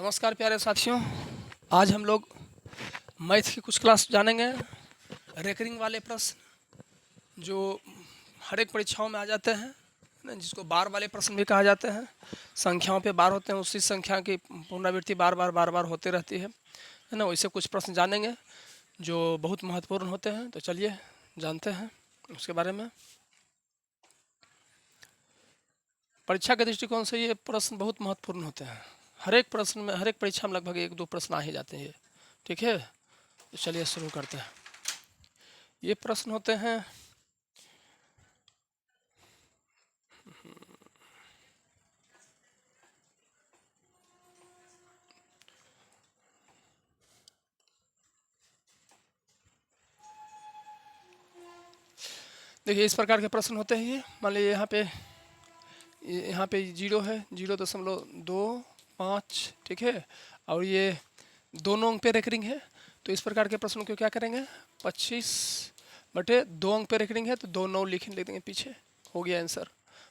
नमस्कार प्यारे साथियों। आज हम लोग मैथ की कुछ क्लास जानेंगे। रेकरिंग वाले प्रश्न जो हर एक परीक्षाओं में आ जाते हैं ना, जिसको बार वाले प्रश्न भी कहा जाते हैं। संख्याओं पे बार होते हैं, उसी संख्या की पुनरावृत्ति बार बार होती रहती है ना। वैसे कुछ प्रश्न जानेंगे जो बहुत महत्वपूर्ण होते हैं। तो चलिए जानते हैं उसके बारे में। परीक्षा के दृष्टिकोण से ये प्रश्न बहुत महत्वपूर्ण होते हैं। हर एक प्रश्न में, हर एक परीक्षा में लगभग एक दो प्रश्न आ ही जाते हैं। ठीक है, तो चलिए शुरू करते हैं। ये प्रश्न होते हैं देखिए, इस प्रकार के प्रश्न होते हैं। ये मान लीजिए यहाँ पे 0 है, 0.25, ठीक है। और ये दोनों अंक पे रेकरिंग है, तो इस प्रकार के प्रश्नों को क्या करेंगे, 25/2 अंक पे रेकरिंग है तो 2 9 लिख देंगे पीछे, हो गया आंसर।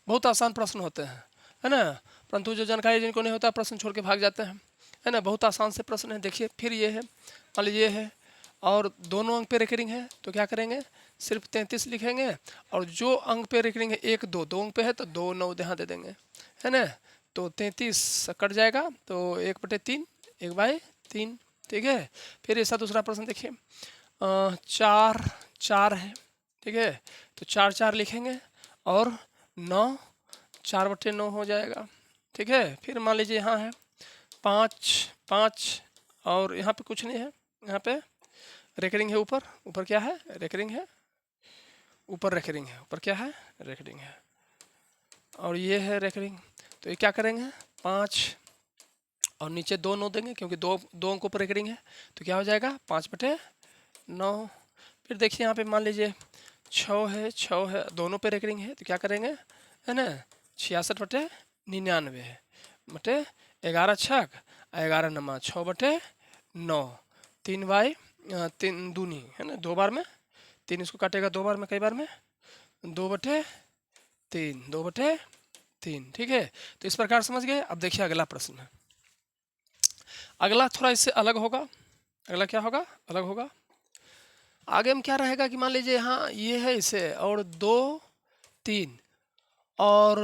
बहुत आसान प्रश्न होते हैं, है ना। परंतु जो जानकारी जिनको नहीं होता प्रश्न छोड़ के भाग जाते हैं, है ना। बहुत आसान से प्रश्न है। देखिए फिर ये है, मान लीजिए ये है और दोनों अंक पे रेकरिंग है तो क्या करेंगे, सिर्फ 33 लिखेंगे। और जो अंक पे रेकरिंग है 1 2 दो अंक पे है तो 2 9 यहाँ दे देंगे, है ना। तो 33 कट जाएगा तो 1/3, 1/3, ठीक है। फिर ऐसा दूसरा प्रश्न देखिए, 4 4 है, ठीक है। तो 4 4 लिखेंगे और 9, 4/9 हो जाएगा, ठीक है। फिर मान लीजिए यहाँ है 5 5 और यहाँ पे कुछ नहीं है, यहाँ पे रेकरिंग है। ऊपर ऊपर क्या है, रेकरिंग है। ऊपर रेकरिंग है, ऊपर क्या है, रेकरिंग है। और ये है रेकरिंग, तो ये क्या करेंगे, 5 और नीचे 2 9 देंगे क्योंकि दो अंकों पर रेकरिंग है। तो क्या हो जाएगा, 5/9। फिर देखिए यहाँ पे मान लीजिए 6 है, 6 है, दोनों पे रेकरिंग है तो क्या करेंगे, है ना, 66/99 है बटे 11 छक 11 नमा 6/9, 3 दूनी, है ना। 2 बार में 3 इसको काटेगा, 2 बार में, कई बार में 2/3, 2/3, ठीक है। तो इस प्रकार समझ गए। अब देखिए अगला प्रश्न है। अगला थोड़ा इससे अलग होगा। अगला क्या होगा, अलग होगा। आगे में क्या रहेगा कि मान लीजिए यहाँ ये है इसे और 2 3 और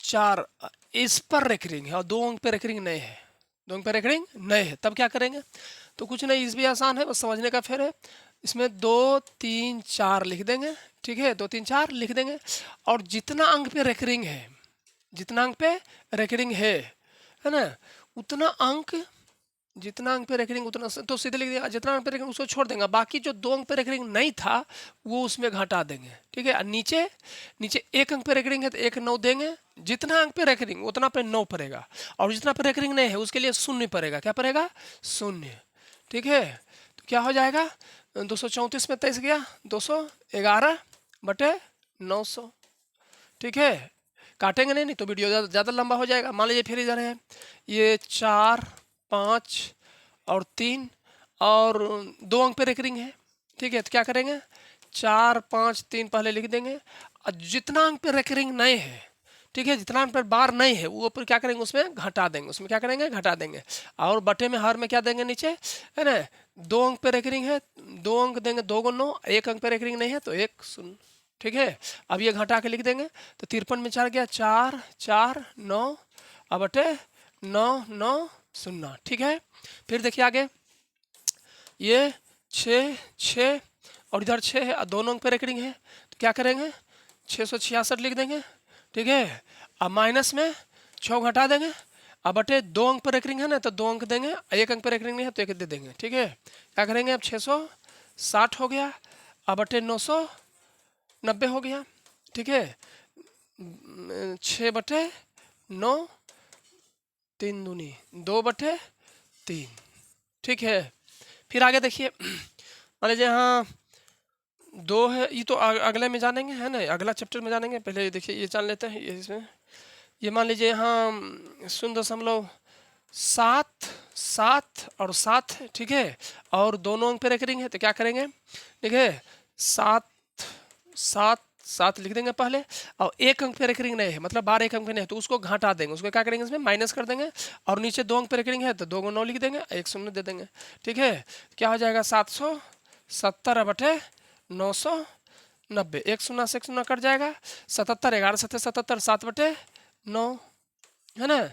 4 इस पर रेकरिंग है और 2 अंक पे रेकरिंग नहीं है, 2 अंक पे रेकरिंग नहीं है। तब क्या करेंगे, तो कुछ नहीं, इस भी आसान है, बस समझने का फेर है। इसमें 2 3 4 लिख देंगे, ठीक है। 2 3 4 लिख देंगे और जितना अंक पे रेकरिंग है, जितना अंक पे रेकरिंग है ना, उतना अंक, जितना अंक पे रेकरिंग उतना तो सीधे लिख देंगे। जितना अंक पे रेकरिंग उसको छोड़ देंगे, बाकी जो 2 अंक पे रेकरिंग नहीं था वो उसमें घटा देंगे, ठीक है। और नीचे नीचे 1 अंक पे रेकरिंग है तो 1 9 देंगे। जितना अंक पे रेकरिंग उतना पे 9 पड़ेगा और जितना पे रेकरिंग नहीं है उसके लिए 0 पड़ेगा। क्या पड़ेगा, 0, ठीक है। तो क्या हो जाएगा, 234 में 23 गया, 211/900, ठीक है। काटेंगे नहीं तो वीडियो ज़्यादा लंबा हो जाएगा। मान लीजिए फिर इधर है ये 4 5 और 3 और 2 अंक पे रेकरिंग है, ठीक है। तो क्या करेंगे, 4 5 3 पहले लिख देंगे और जितना अंक पे रेकरिंग नहीं है, ठीक है, जितना अंक पर बार नहीं है वो ऊपर क्या करेंगे, उसमें घटा देंगे। उसमें क्या करेंगे, घटा देंगे। और बटे में हर में क्या देंगे, नीचे, है ना। 2 अंक पे रेकरिंग है, 2 अंक देंगे, 2 × 9, 1 अंक पे रेकरिंग नहीं है तो 1 0, ठीक है। अब ये घटा के लिख देंगे तो 53 में 4 गया, 4 4 9 अब बटे 9 9 0, ठीक है। फिर देखिए आगे ये 6 6 और इधर 6 है और दोनों अंक पे रेकरिंग है तो क्या करेंगे, 666 लिख देंगे, ठीक है। अब माइनस में 6 घटा देंगे। अब बटे 2 अंक पर रेकरिंग है ना तो 2 अंक देंगे, 1 अंक पर रेकरिंग नहीं है तो 1 दे देंगे, ठीक है। क्या करेंगे, अब 660 हो गया, अब बटे 990 हो गया, ठीक है। 6/9, 3 दूनी 2/3, ठीक है। फिर आगे देखिए, मान लीजिए यहाँ 2 है, ये तो अगले में जानेंगे, है ना, अगला चैप्टर में जानेंगे। पहले देखिए ये जान लेते हैं। ये इसमें ये मान लीजिए यहाँ 0.7 7 और 7 है, ठीक है। और दोनों अंक पे रेकरिंग है तो क्या करेंगे, ठीक है, 7 7 7 लिख देंगे पहले, और एक अंक पे रेकरिंग नहीं है, मतलब बार एक अंक पे नहीं है तो उसको घटा देंगे, उसको क्या करेंगे इसमें माइनस कर देंगे, और नीचे 2 अंक पे रेकरिंग है तो 2 को 9 लिख देंगे, 1 शून्य दे देंगे। ठीक है, क्या हो जाएगा 770 बटे 990, 1 शून्य से 1 शून्य कट जाएगा, 77, 11 7 77, 7 बटे 9, है ना।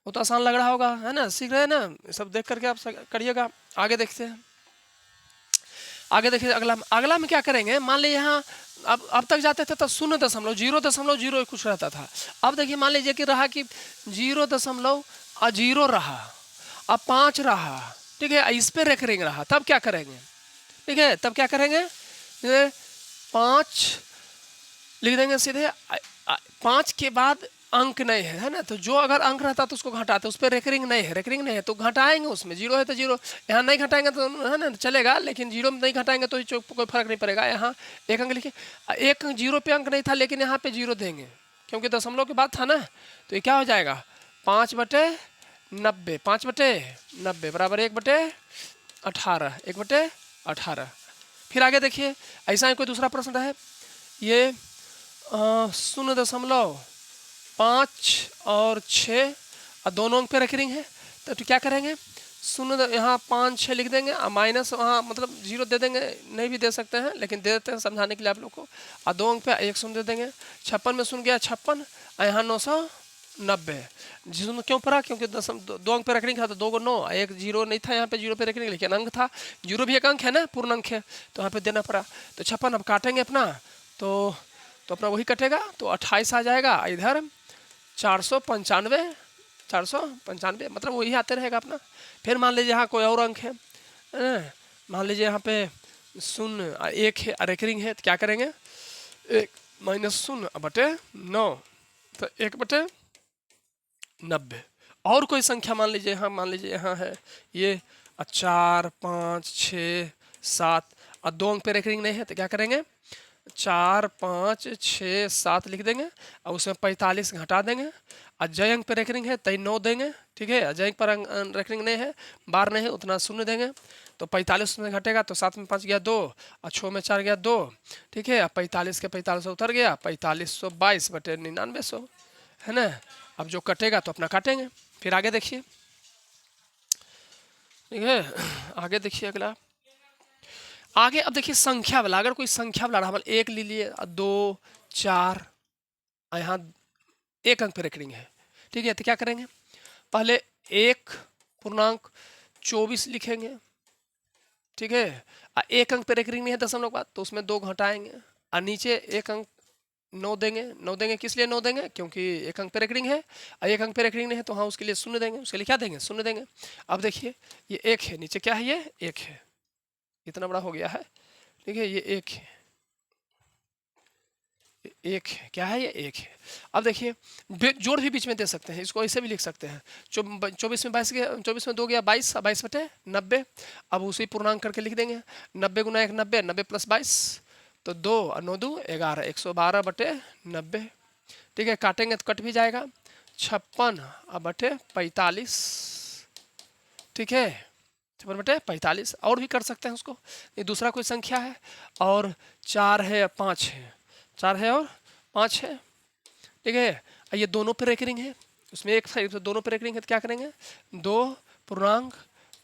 वो तो आसान लग रहा होगा, है ना, सीख रहे हैं ना, सब देख करके आप करिएगा। आगे देखते हैं, आगे देखिए अगला, अगला में क्या करेंगे, मान लीजिए यहाँ अब तक जाते थे तो 0.0 कुछ रहता था। अब देखिए मान लीजिए कि रहा कि 0.0 रहा, अब 5 रहा, ठीक है, इस पे रेकरिंग रहा, तब क्या करेंगे, ठीक है, तब क्या करेंगे, 5 लिख देंगे सीधे, 5 के बाद अंक नहीं है, है ना, तो जो अगर अंक रहता तो उसको घटाते, उस पर रेकरिंग नहीं है, रेकरिंग नहीं है तो घटाएंगे, उसमें 0 है तो 0, यहाँ नहीं घटाएंगे तो है ना चलेगा, लेकिन 0 में नहीं घटाएंगे तो कोई फर्क नहीं पड़ेगा। यहाँ एक अंक लिखे, एक 0 पे अंक नहीं था लेकिन यहाँ पे 0 देंगे क्योंकि दशमलव के बाद था ना, तो ये क्या हो जाएगा 5 बटे 90, 5 बटे 90 बराबर 1 बटे 18, 1 बटे 18। फिर आगे देखिए, ऐसा ही कोई दूसरा प्रश्न है, ये 0.5 और 6 और दोनों अंक पे रेकरिंग है, तो क्या करेंगे, 0 यहाँ 5 6 लिख देंगे, और माइनस वहाँ मतलब 0 दे देंगे, नहीं भी दे सकते हैं लेकिन दे देते हैं समझाने के लिए आप लोग को, और 2 अंक पे 1 शून्य दे देंगे, 56 में शून्य गया 56, और यहाँ 990, शून्य क्यों पड़ा, क्योंकि 2 अंक पे रेकरिंग था तो 2 को 9, एक 0 नहीं था यहाँ पे 0 पे रेकरिंग, लेकिन अंक था, 0 भी एक अंक है ना, पूर्ण अंक है, तो यहाँ पे देना पड़ा। तो 56 अब काटेंगे अपना, तो अपना वही कटेगा, तो 28 आ जाएगा, इधर 495 मतलब वही आते रहेगा अपना। फिर मान लीजिए यहाँ कोई और अंक है, मान लीजिए यहाँ पे 0 1 है, रेकरिंग है, तो क्या करेंगे 1 माइनस 0 बटे 9, तो 1 बटे 90। और कोई संख्या मान लीजिए यहाँ है ये 4 5 6 7 और 2 अंक पे रेकरिंग नहीं है, तो क्या करेंगे 4 5 6 7 लिख देंगे, और उसमें 45 घटा देंगे, और जय अंक पर रेकरिंग है तय 9 देंगे, ठीक है, जय अंक पर रेकरिंग नहीं है, बार नहीं है उतना 0 देंगे, तो 45 में घटेगा, तो 7 में 5 गया 2, और 6 में 4 गया 2, ठीक है, 45 के 45 उतर गया, 4522 बटे 9900, है ना। अब जो कटेगा तो अपना काटेंगे। फिर आगे देखिए, ठीक है, आगे देखिए अगला, आगे अब देखिए संख्या वाला, अगर कोई संख्या वाला रहा, 1 ले लिए, 2 4, यहाँ 1 अंक पे रेकरिंग है, ठीक है, तो क्या करेंगे, पहले 1 पूर्णांक 24 लिखेंगे, ठीक है, 1 अंक पे रेकरिंग नहीं है दशमलव के बाद, तो उसमें 2 घटाएंगे, और नीचे 1 अंक 9 देंगे, 9 देंगे किस लिए 9 देंगे, क्योंकि 1 अंक पे रेकरिंग है, और 1 अंक पे रेकरिंग नहीं है तो हाँ उसके लिए 0 देंगे, उसके लिए क्या देंगे 0 देंगे। अब देखिए ये 1 है, नीचे क्या है, ये 1 है, इतना बड़ा हो गया है, ठीक है, ये 1 है, 1 है, क्या है ये 1 है। अब देखिए जोड़ भी बीच में दे सकते हैं, इसको ऐसे भी लिख सकते हैं, 24 में 22 गया, 24 में 2 गया 22, 22 बटे 90, अब उसी पूर्णांक करके लिख देंगे, 90 गुना 1 90, 90 प्लस 22 तो 2 और 9 2 11, 112 बटे 90, ठीक है, काटेंगे तो कट भी जाएगा, 56 बटे 45, ठीक है, 56 बटे 45। और भी कर सकते हैं उसको, ये दूसरा कोई संख्या है, और 4 है 5 है, 4 है और 5 है, ठीक है, ये दोनों पे रेकरिंग है, उसमें एक साइड तो दोनों पे रेकरिंग है, तो क्या करेंगे 2 पूर्णांक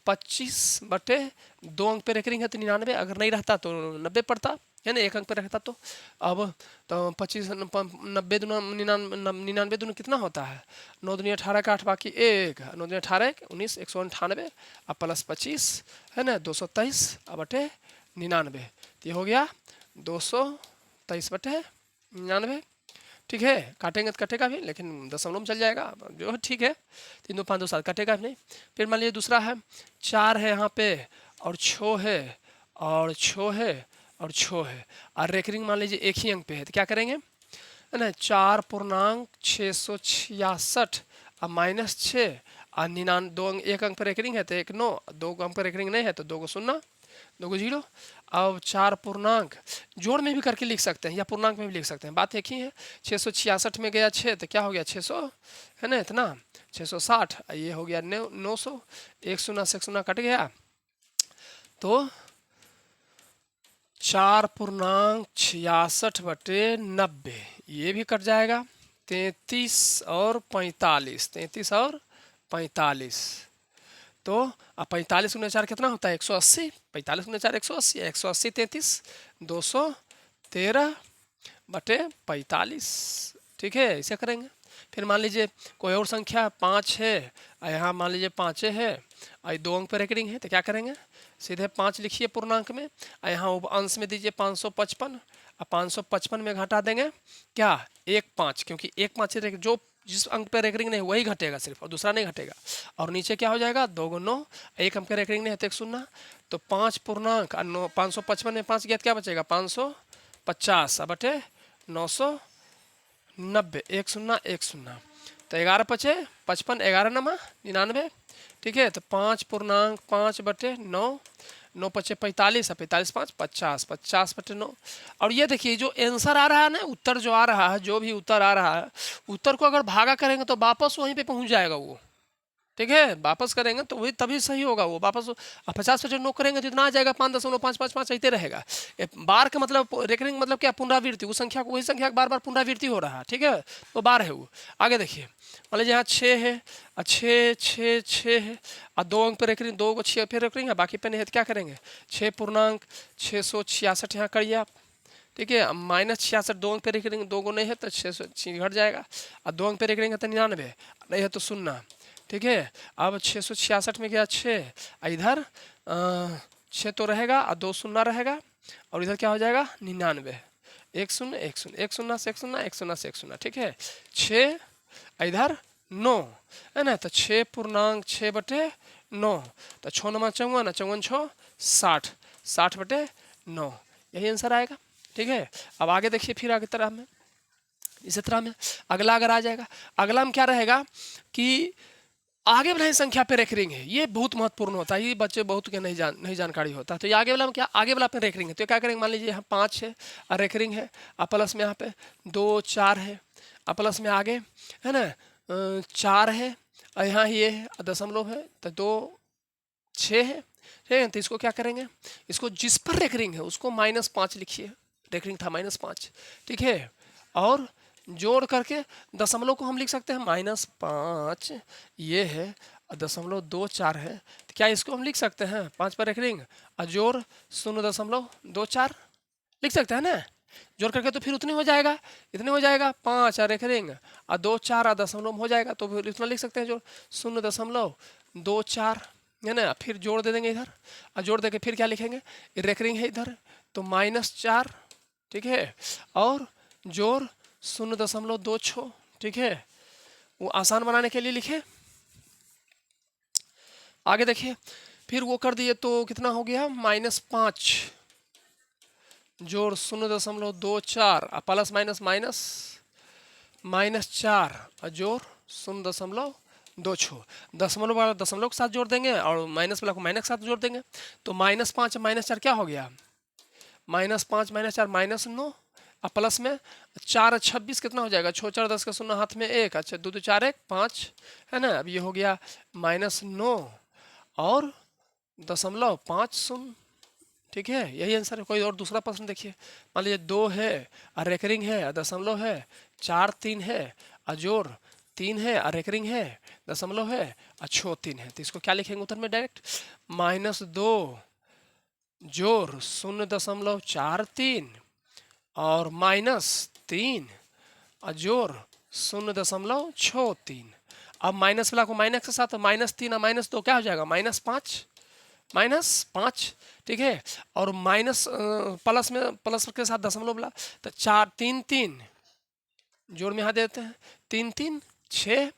25 बटे 2 अंक पे रेकरिंग है तो 99, अगर नहीं रहता तो 90 पड़ता है ना, 1 अंक पे रहता तो। अब तो 25 90 दूना 99 दूना कितना होता है, 9 दूनी 18 का 8 बाकी 1, 9 दूनी 18 19 198 अब प्लस 25 है ना 223 अब बटे 99, तो ये हो गया 223 बटे 99, ठीक है, काटेंगे तो कटेगा भी लेकिन दशमलव में चल जाएगा जो है, ठीक है, 3 2 5 2 7 कटेगा भी नहीं। फिर मान लीजिए दूसरा है 4 है यहाँ पे, और 6 है, और 6 है, और 6 है, और रेकरिंग मान लीजिए एक ही अंक पे है, तो क्या करेंगे है ना 4 पूर्णांक 666 और माइनस 6 और 99, 2 अंक 1 अंक पर रेकरिंग है तो 1 9, 2 अंक पर रेकरिंग नहीं है तो 2 को 0 2 को 0। अब 4 पूर्णांक जोड़ में भी करके लिख सकते हैं या पूर्णांक में भी लिख सकते हैं, बात एक ही है, 666 में गया 6 तो क्या हो गया 600 है ना, इतना 660, ये हो गया 900, 1 शून्य से 1 शून्य कट गया, तो 4.66/90, ये भी कट जाएगा। 33 और 45, 33 और 45, तो अब 45 गुना 4 कितना होता है? 180। 45 गुना 4 180 है। 180 33 213/45, ठीक है, इसे करेंगे। फिर मान लीजिए कोई और संख्या 5 है, यहाँ मान लीजिए 5 है और 2 अंक पर रेकरिंग है, तो क्या करेंगे? सीधे 5 लिखिए पूर्णांक में, और यहाँ अंश में दीजिए 555, और 555 में घटा देंगे क्या? 1 5, क्योंकि 1 5 जो जिस अंक पे रेकरिंग नहीं वही घटेगा सिर्फ, और दूसरा नहीं घटेगा। और नीचे क्या हो जाएगा? 2 × 9, एक अंक पे रेकरिंग नहीं है तो 1 0, तो 5 पूर्णांक 555 में 5 गया तो क्या बचेगा? 550/990, 1 0 1 0, तो 11 बचे 55, 11 नमा 99, ठीक है। तो 5.5/9, 9 बचे 45, 45 5 50, 50/9। और ये देखिए जो आंसर आ रहा है ना, उत्तर जो आ रहा है, जो भी उत्तर आ रहा है, उत्तर को अगर भागा करेंगे तो वापस वहीं पे पहुंच जाएगा वो, ठीक है। वापस करेंगे तो वही तभी सही होगा वो वापस। 50% नो करेंगे तो इतना आ जाएगा 5.555 ऐसे रहेगा। बार का मतलब रेकरिंग मतलब क्या? पुनरावृत्ति, उस संख्या को वही संख्या बार बार पुनरावृत्ति हो रहा है, ठीक है, तो बार है वो। आगे देखिए, मान लीजिए यहाँ 6 है, 6 है, और 2 अंक पर रेकरिंग, 2 को 6 पे रेकरिंग है, बाकी पे नहीं है तो क्या करेंगे? 6.666 यहाँ करिए आप, ठीक है। -66, 2 अंक पे रेकरिंग, 2 को नहीं है तो 600 घट जाएगा, और 2 अंक पे रेकरिंग है तो 99, नहीं है तो 0, ठीक है। अब 666 में गया 6, इधर 6 तो रहेगा और 2 0 रहेगा, और इधर क्या हो जाएगा? 99, 1 0 1 0, 1 0 से 1 0, 1 0 से 1 0, ठीक है। 6 इधर 9 है ना, तो 6.6/9, तो 6 9 54, 54 6 60, 60/9, यही आंसर आएगा, ठीक है। अब आगे देखिए, फिर आगे तरह में इसी तरह में अगला अगर आ जाएगा, अगला में क्या रहेगा कि आगे वाला संख्या पे रेकरिंग है। ये बहुत महत्वपूर्ण होता है, ये बच्चे बहुत के नहीं जानकारी होता। तो ये आगे वाला में क्या? आगे वाला पे रेकरिंग है, तो क्या करेंगे? मान लीजिए यहाँ 5 है और रेकरिंग है, और प्लस में यहाँ पे 2 4 है, और प्लस में आगे है ना 4 है, और यहाँ ये है दशमलव है, तो 2 6 है, ठीक है। तो इसको क्या करेंगे? इसको जिस पर रेकरिंग है उसको -5 लिखिए, रेकरिंग था -5, ठीक है। और जोड़ करके दशमलव को हम लिख सकते हैं -5, ये है, 0.24 है, तो क्या इसको हम लिख सकते हैं 5 पर रेकरिंग और जोड़ 0.24 लिख सकते हैं ना? जोड़ करके तो फिर उतनी हो जाएगा, इतने हो जाएगा 5 और रेकरिंग और 2 4 और दशमलव हो जाएगा, तो फिर इतना लिख सकते हैं जोड़ 0.24 है ना। फिर जोड़ दे देंगे इधर, और जोड़ देके फिर क्या लिखेंगे? रेकरिंग है इधर तो -4, ठीक है, और जोड़ 0.26, ठीक है। वो आसान बनाने के लिए लिखे। आगे देखिए, फिर वो कर दिए तो कितना हो गया? -5 जोड़ 0.24 और प्लस माइनस माइनस -4 और जोड़ 0.26, दशमलव वाला दशमलव के साथ जोड़ देंगे और माइनस वाला को माइनस के साथ जोड़ देंगे, तो -5 -4 क्या हो गया? -5 -4 -9, और प्लस में 4 26 कितना हो जाएगा? 6 4 10 का 0 हाथ में 1, अच्छा 2 2 4 1 5 है ना। अब ये हो गया -9 और 0.50, ठीक है, यही आंसर है। कोई और दूसरा प्रश्न देखिए, मान लीजिए 2 है और रेकरिंग है और दशमलव है, 4 3 है और जोड़ 3 है और रेकरिंग है, दशमलव है और 6 3 है, तो इसको क्या लिखेंगे उत्तर में? डायरेक्ट -2 जोड़ 0.43 और -3 और जोड़ 0.63। अब माइनस वाला को माइनस के साथ, -3 और -2 क्या हो जाएगा? -5, ठीक है। और माइनस प्लस में प्लस के साथ दशमलव वाला, तो 4 3 3 जोड़ में यहाँ देते हैं, 3 3 6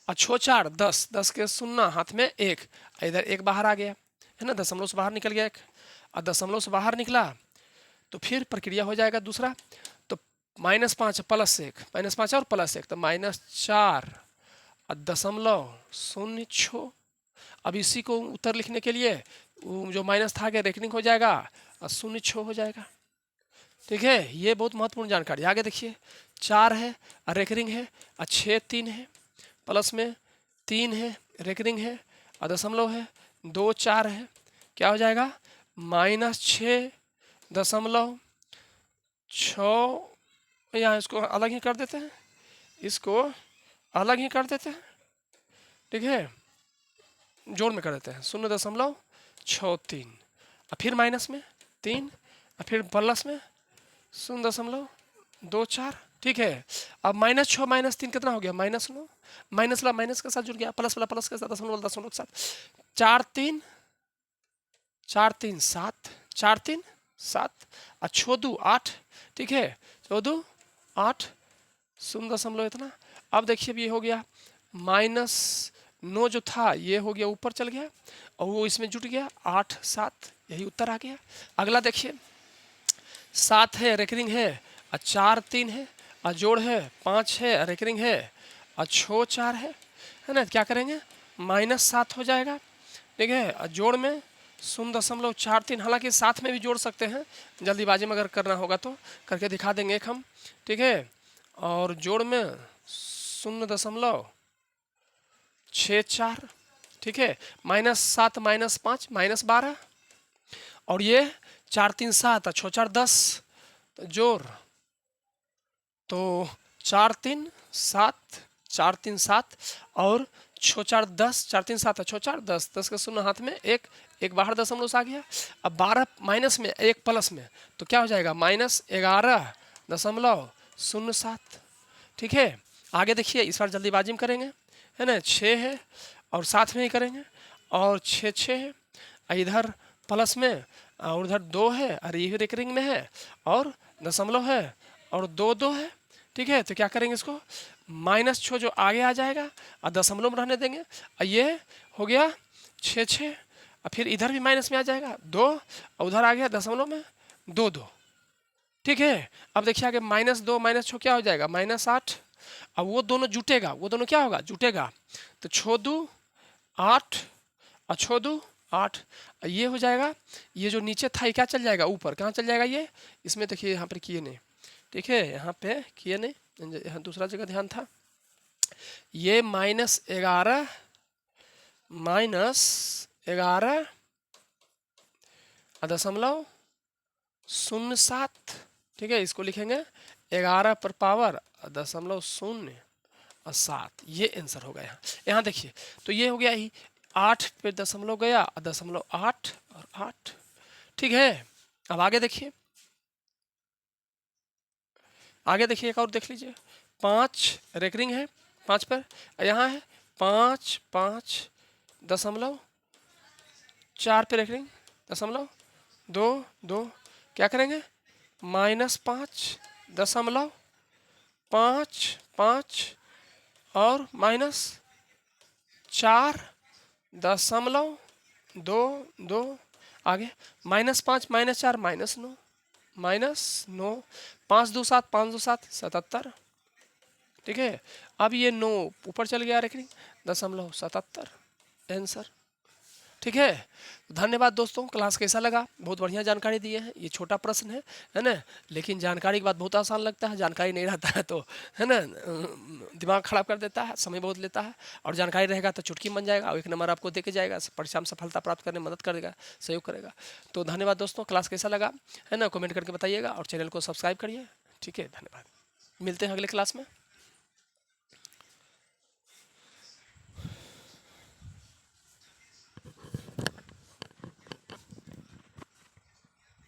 और 6 4 10, 10 के 0 हाथ में 1, इधर 1 बाहर आ गया है ना, दशमलव से बाहर निकल गया 1, और दशमलव से बाहर निकला तो फिर प्रक्रिया हो जाएगा दूसरा, तो -5 + 1, -5 और +1, तो -4 और 0.06। अब इसी को उत्तर लिखने के लिए जो माइनस था आगे रेकनिंग हो जाएगा और 0.6 हो जाएगा, ठीक है। ये बहुत महत्वपूर्ण जानकारी। आगे देखिए, 4 है और रेकरिंग है और 6 3 है, प्लस में 3 है, रेकरिंग है और दशमलव है, 2 4 है, क्या हो जाएगा? -6 दशमलव 6, यहाँ इसको अलग ही कर देते हैं, इसको अलग ही कर देते हैं, ठीक है, जोड़ में कर देते हैं 0.63, और फिर माइनस में 3, और फिर प्लस में 0.24, ठीक है। अब -6 -3 कितना हो गया? -9, माइनस वाला माइनस के साथ जुड़ गया, प्लस वाला प्लस के साथ, दशमलव वाला दशमलव के साथ, 4 3 7, 4 3 7 और 6 2 8, ठीक है, 6 2 8, 0 इतना। अब देखिए अब ये हो गया -9 जो था ये हो गया ऊपर चल गया और वो इसमें जुट गया, 8 7, यही उत्तर आ गया। अगला देखिए 7 है, रेकरिंग है, और 4 3 है, और जोड़ है, 5 है, रेकरिंग है, और 6 4 है ना। क्या करेंगे? -7 हो जाएगा, ठीक है, और जोड़ में 0.43, हालांकि साथ में भी जोड़ सकते हैं, जल्दीबाजी में अगर करना होगा तो करके दिखा देंगे एक हम, ठीक है। और जोड़ में 0.64, ठीक है, -7 -5 -12, और ये 4 3 7 और 6 4 10, जोड़ तो 4 3 7 4 3 7 और 6 4 10, 4 3 7 6 4 10, 10 का 0 हाथ में, एक बाहर दशमलव से आ गया। अब 12 माइनस में, 1 प्लस में, तो क्या हो जाएगा? -11.07, ठीक है। आगे देखिए, इस बार जल्दीबाजी में करेंगे, है ना। 6 है और साथ में ही करेंगे, और 6 6 है, इधर प्लस में, और उधर 2 है, और ये रेकरिंग में है, और दशमलव है, और 2 2 है, ठीक है। तो क्या करेंगे? इसको -6 जो आगे आ जाएगा और दशमलव में रहने देंगे, और ये हो गया 6 6, और फिर इधर भी माइनस में आ जाएगा 2, और उधर आ गया दशमलव में 2 2, ठीक है। अब देखिए आगे -2 -6 क्या हो जाएगा? -8, अब वो दोनों जुटेगा, वो दोनों क्या होगा? जुटेगा, तो 6 2 8 और 6 2 8, ये हो जाएगा। ये जो नीचे था ये क्या चल जाएगा? ऊपर। कहाँ चल जाएगा ये? इसमें देखिए यहाँ पर किए नहीं, ठीक है, यहाँ पे किए नहीं, यहाँ दूसरा जगह ध्यान था। ये -11 दशमलव 07, ठीक है, इसको लिखेंगे 11 पर पावर .07, ये आंसर होगा यहाँ। यहाँ देखिए, तो ये हो गया ही 8 पे दशमलव गया, .8 और 8, ठीक है। अब आगे देखिए, आगे देखिए, एक और देख लीजिए, 5 रेकरिंग है, 5 पर, यहाँ है 5 5 दशमलव 4 पे रेकरिंग, दशमलव 2 2, क्या करेंगे? -5 दशमलव 5 5 और -4 दशमलव 2 2, आगे -5 -4 -9 5 2 7 5 2 7 77, ठीक है। अब ये 9 ऊपर चल गया रेकरिंग, .77 आंसर, ठीक है। धन्यवाद दोस्तों, क्लास कैसा लगा? बहुत बढ़िया जानकारी दिए हैं। ये छोटा प्रश्न है ना, लेकिन जानकारी के बाद बहुत आसान लगता है, जानकारी नहीं रहता है तो, है ना, दिमाग खराब कर देता है, समय बहुत लेता है, और जानकारी रहेगा तो चुटकी बन जाएगा और 1 नंबर आपको दे के जाएगा, परीक्षा में सफलता प्राप्त करने में मदद करेगा, सहयोग करेगा। तो धन्यवाद दोस्तों, क्लास कैसा लगा, है ना, कमेंट करके बताइएगा, और चैनल को सब्सक्राइब करिए, ठीक है। धन्यवाद, मिलते हैं अगले क्लास में।